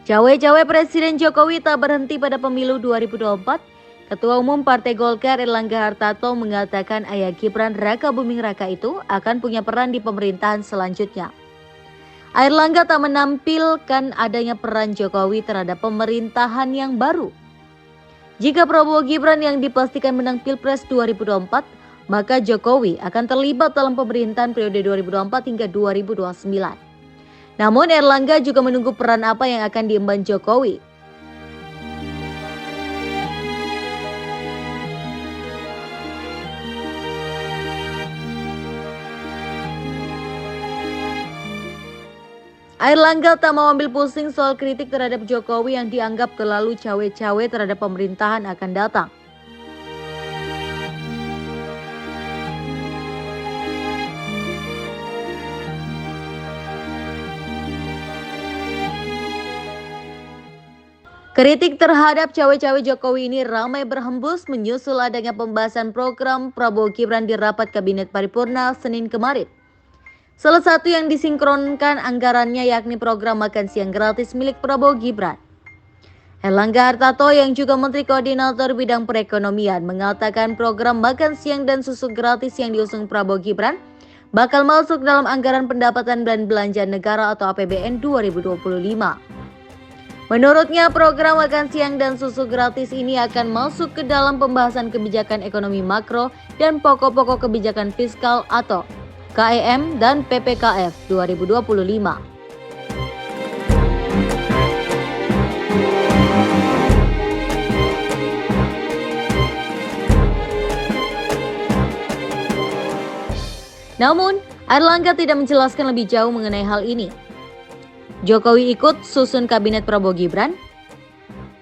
Cawe-cawe Presiden Jokowi tak berhenti pada pemilu 2024. Ketua Umum Partai Golkar Airlangga Hartarto mengatakan ayah Gibran Raka Buming Raka itu akan punya peran di pemerintahan selanjutnya. Airlangga tak menampilkan adanya peran Jokowi terhadap pemerintahan yang baru. Jika Prabowo Gibran yang dipastikan menang Pilpres 2024, maka Jokowi akan terlibat dalam pemerintahan periode 2024 hingga 2029. Namun Airlangga juga menunggu peran apa yang akan diemban Jokowi. Airlangga tak mau ambil pusing soal kritik terhadap Jokowi yang dianggap terlalu cawe-cawe terhadap pemerintahan akan datang. Kritik terhadap cawe-cawe Jokowi ini ramai berhembus menyusul adanya pembahasan program Prabowo Gibran di rapat Kabinet Paripurna Senin kemarin. Salah satu yang disinkronkan anggarannya yakni program makan siang gratis milik Prabowo Gibran. Airlangga Hartarto yang juga Menteri Koordinator Bidang Perekonomian mengatakan program makan siang dan susu gratis yang diusung Prabowo Gibran bakal masuk dalam anggaran pendapatan dan belanja negara atau APBN 2025. Menurutnya, program makan siang dan susu gratis ini akan masuk ke dalam pembahasan kebijakan ekonomi makro dan pokok-pokok kebijakan fiskal atau KEM dan PPKF 2025. Namun, Airlangga tidak menjelaskan lebih jauh mengenai hal ini. Jokowi ikut susun kabinet Prabowo Gibran.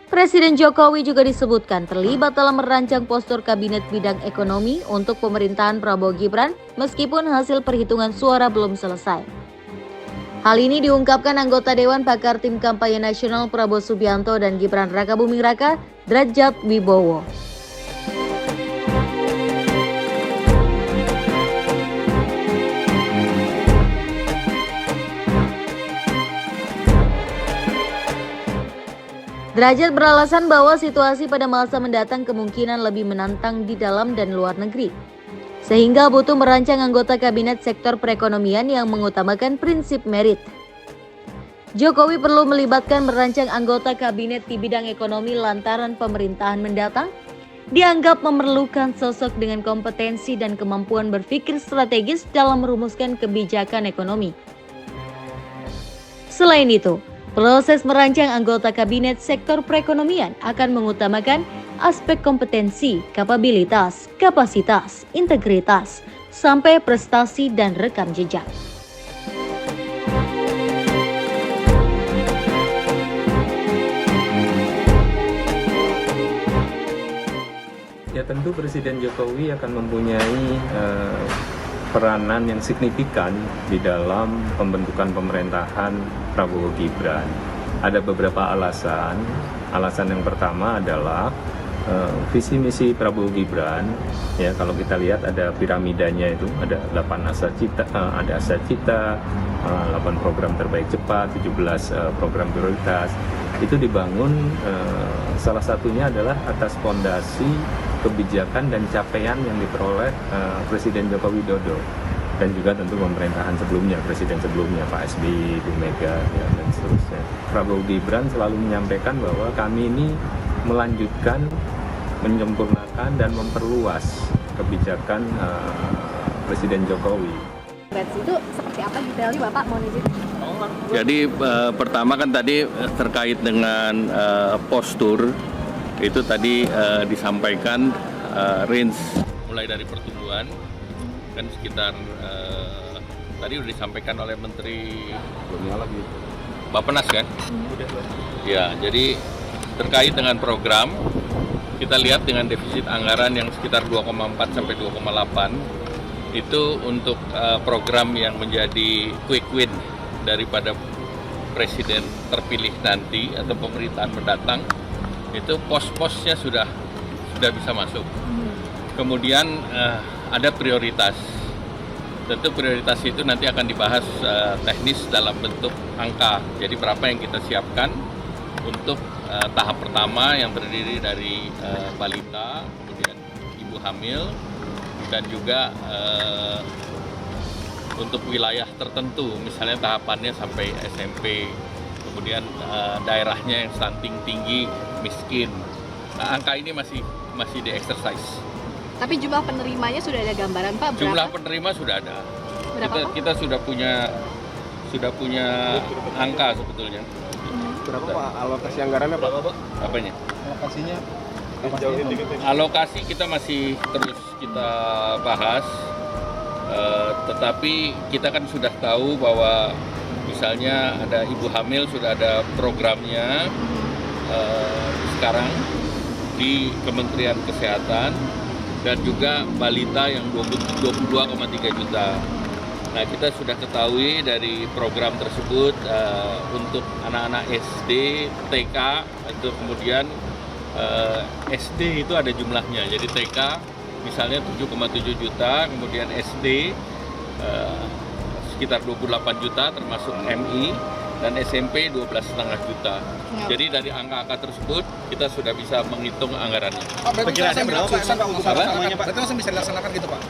Presiden Jokowi juga disebutkan terlibat dalam merancang postur kabinet bidang ekonomi untuk pemerintahan Prabowo Gibran meskipun hasil perhitungan suara belum selesai. Hal ini diungkapkan anggota Dewan Pakar Tim Kampanye Nasional Prabowo Subianto dan Gibran Raka Buming Raka, Drajat Wibowo. Drajat beralasan bahwa situasi pada masa mendatang kemungkinan lebih menantang di dalam dan luar negeri, sehingga butuh merancang anggota kabinet sektor perekonomian yang mengutamakan prinsip merit. Jokowi perlu melibatkan merancang anggota kabinet di bidang ekonomi lantaran pemerintahan mendatang dianggap memerlukan sosok dengan kompetensi dan kemampuan berpikir strategis dalam merumuskan kebijakan ekonomi. Selain itu, proses merancang anggota kabinet sektor perekonomian akan mengutamakan aspek kompetensi, kapabilitas, kapasitas, integritas, sampai prestasi dan rekam jejak. Ya tentu Presiden Jokowi akan mempunyai peranan yang signifikan di dalam pembentukan pemerintahan Prabowo Gibran. Ada beberapa alasan. Alasan yang pertama adalah visi misi Prabowo Gibran. Ya, kalau kita lihat ada piramidanya itu ada 8 asa cita, 8 program terbaik cepat, 17 program prioritas. Itu dibangun salah satunya adalah atas fondasi kebijakan dan capaian yang diperoleh Presiden Joko Widodo dan juga tentu pemerintahan sebelumnya, presiden sebelumnya Pak SBY, Bu Mega ya, dan seterusnya. Prabowo Gibran selalu menyampaikan bahwa kami ini melanjutkan, menyempurnakan dan memperluas kebijakan Presiden Jokowi. Itu seperti apa detailnya Bapak mau izin? Jadi pertama kan tadi terkait dengan postur itu tadi disampaikan range mulai dari pertumbuhan kan sekitar tadi sudah disampaikan oleh Menteri Bappenas kan? Ya, jadi terkait dengan program kita lihat dengan defisit anggaran yang sekitar 2,4 sampai 2,8 itu untuk program yang menjadi quick win daripada presiden terpilih nanti atau pemerintahan mendatang. Itu pos-posnya sudah bisa masuk. Kemudian ada prioritas. Tentu prioritas itu nanti akan dibahas teknis dalam bentuk angka. Jadi berapa yang kita siapkan untuk tahap pertama yang terdiri dari balita, kemudian ibu hamil, dan juga untuk wilayah tertentu, misalnya tahapannya sampai SMP, kemudian daerahnya yang stunting tinggi, miskin. Nah, angka ini masih di exercise. Tapi jumlah penerimanya sudah ada gambaran Pak? Berapa? Jumlah penerima sudah ada. Berapa, Pak? Kita sudah punya angka sebetulnya. Berapa Pak alokasi anggarannya Pak? Apanya? Alokasinya? Alokasi kita masih terus kita bahas, tetapi kita kan sudah tahu bahwa misalnya ada ibu hamil sudah ada programnya sekarang di Kementerian Kesehatan, dan juga balita yang 22,3 juta. Nah, kita sudah ketahui dari program tersebut untuk anak-anak SD, TK, itu kemudian SD itu ada jumlahnya. Jadi TK misalnya 7,7 juta, kemudian SD sekitar 28 juta termasuk MI, dan SMP 12,5 juta. Jadi dari angka-angka tersebut kita sudah bisa menghitung anggarannya. Perkiraan berapa Pak untuk samanya Pak? Berarti langsung bisa dilaksanakan gitu Pak?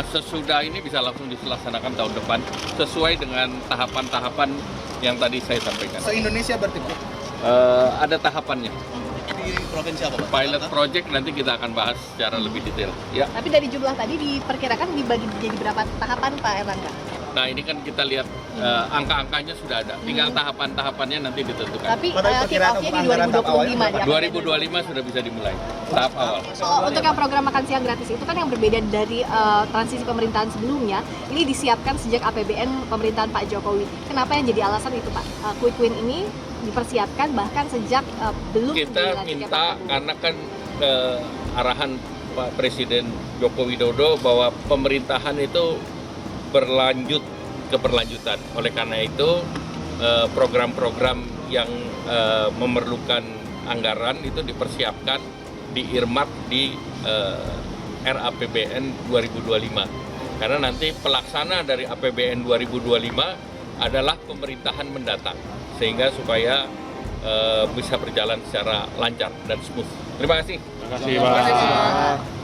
Sesudah ini bisa langsung dilaksanakan tahun depan sesuai dengan tahapan-tahapan yang tadi saya sampaikan. Se-Indonesia berarti Pak? Ada tahapannya. Di provinsi apa Pak? Pilot project nanti kita akan bahas secara lebih detail. Ya. Tapi dari jumlah tadi diperkirakan dibagi jadi berapa tahapan Pak Erlangga? Nah, ini kan kita lihat angka-angkanya sudah ada. Tinggal tahapan-tahapannya nanti ditentukan. Tapi kick off-nya di 2025 ya? 2025 sudah bisa dimulai tahap awal. Untuk yang program makan siang gratis itu kan yang berbeda dari transisi pemerintahan sebelumnya, ini disiapkan sejak APBN pemerintahan Pak Jokowi. Kenapa yang jadi alasan itu Pak? Quick win ini dipersiapkan bahkan sejak belum kita minta, karena kan arahan Pak Presiden Joko Widodo bahwa pemerintahan itu keberlanjutan. Oleh karena itu program-program yang memerlukan anggaran itu dipersiapkan, diirmat di RAPBN 2025. Karena nanti pelaksana dari APBN 2025 adalah pemerintahan mendatang, sehingga supaya bisa berjalan secara lancar dan smooth. Terima kasih. Terima kasih Pak.